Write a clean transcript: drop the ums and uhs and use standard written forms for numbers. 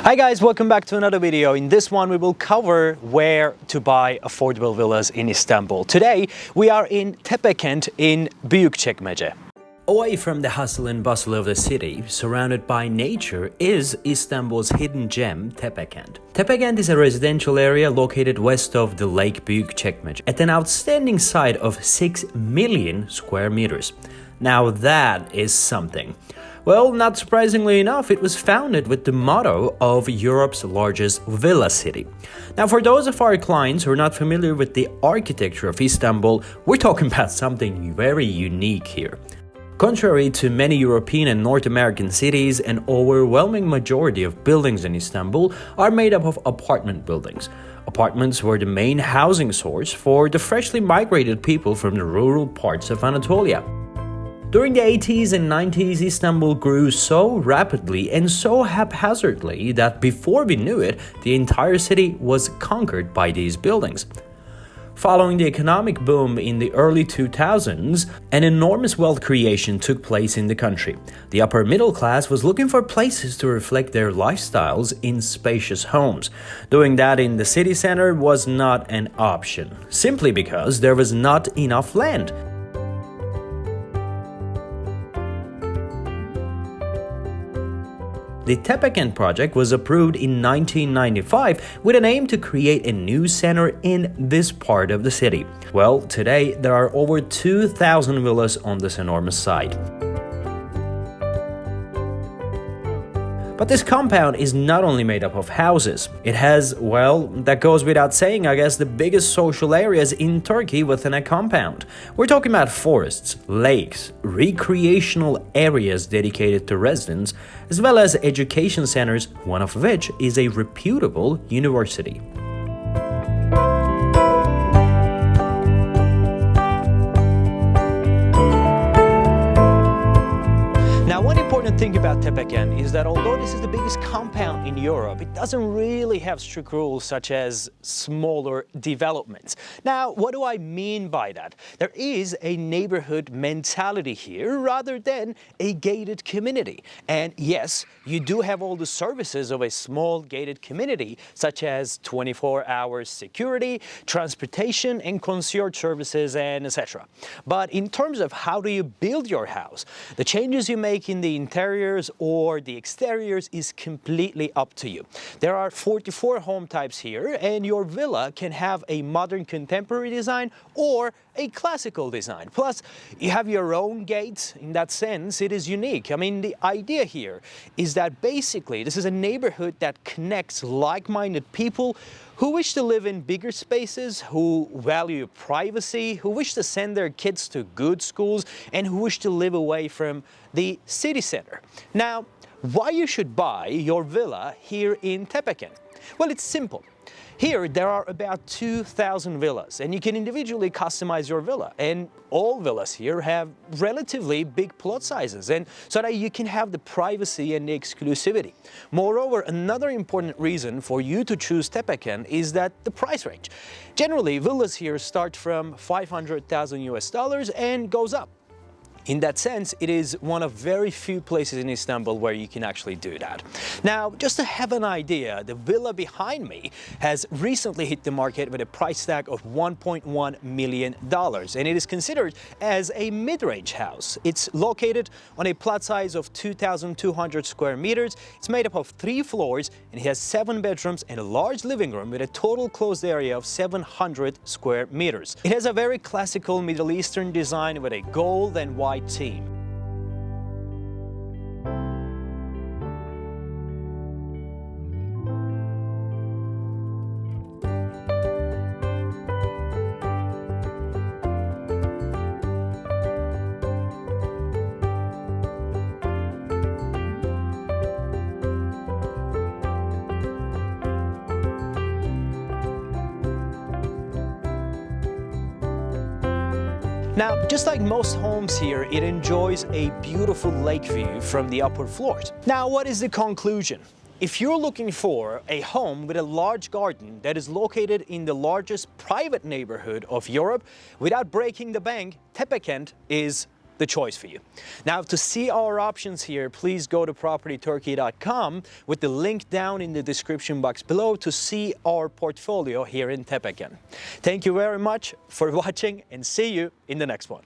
Hi guys, welcome back to another video. In this one we will cover where to buy affordable villas in Istanbul. Today we are in Tepekan in Büyükçekmece. Away from the hustle and bustle of the city, surrounded by nature, is Istanbul's hidden gem, Tepekan. Tepekan is a residential area located west of the Lake Büyükçekmece at an outstanding site of 6 million square meters. Now that is something. Well, not surprisingly enough, it was founded with the motto of Europe's largest villa city. Now, for those of our clients who are not familiar with the architecture of Istanbul, we're talking about something very unique here. Contrary to many European and North American cities, an overwhelming majority of buildings in Istanbul are made up of apartment buildings. Apartments were the main housing source for the freshly migrated people from the rural parts of Anatolia. During the 80s and 90s, Istanbul grew so rapidly and so haphazardly that before we knew it, the entire city was conquered by these buildings. Following the economic boom in the early 2000s, an enormous wealth creation took place in the country. The upper middle class was looking for places to reflect their lifestyles in spacious homes. Doing that in the city center was not an option, simply because there was not enough land. The Tepekan project was approved in 1995 with an aim to create a new center in this part of the city. Well, today there are over 2,000 villas on this enormous site. But this compound is not only made up of houses. It has, well, that goes without saying, I guess, the biggest social areas in Turkey within a compound. We're talking about forests, lakes, recreational areas dedicated to residents, as well as education centers, one of which is a reputable university. The thing about Tepekan is that although this is the biggest compound in Europe, it doesn't really have strict rules such as smaller developments. Now, what do I mean by that? There is a neighborhood mentality here rather than a gated community. And yes, you do have all the services of a small gated community, such as 24-hour security, transportation, and concierge services, and etc. But in terms of how do you build your house, the changes you make in the interiors or the exteriors is completely up to you. There are 44 home types here, and your villa can have a modern contemporary design or a classical design. Plus, you have your own gate. In that sense, it is unique. I mean, the idea here is that basically this is a neighborhood that connects like-minded people who wish to live in bigger spaces, who value privacy, who wish to send their kids to good schools, and who wish to live away from the city center. Now, why you should buy your villa here in Tepekan? Well, it's simple. Here, there are about 2,000 villas, and you can individually customize your villa. And all villas here have relatively big plot sizes, and so that you can have the privacy and the exclusivity. Moreover, another important reason for you to choose Tepekan is that the price range. Generally, villas here start from 500,000 US dollars and goes up. In that sense, it is one of very few places in Istanbul where you can actually do that. Now, just to have an idea, the villa behind me has recently hit the market with a price tag of $1.1 million, and it is considered as a mid-range house. It's located on a plot size of 2,200 square meters. It's made up of 3 floors, and it has 7 bedrooms and a large living room with a total closed area of 700 square meters. It has a very classical Middle Eastern design with a gold and white team. Now, just like most homes here, it enjoys a beautiful lake view from the upper floors. Now, what is the conclusion? If you're looking for a home with a large garden that is located in the largest private neighborhood of Europe without breaking the bank, Tepekan is the choice for you. Now, to see our options here, please go to propertyturkey.com with the link down in the description box below to see our portfolio here in Tepekan. Thank you very much for watching and see you in the next one.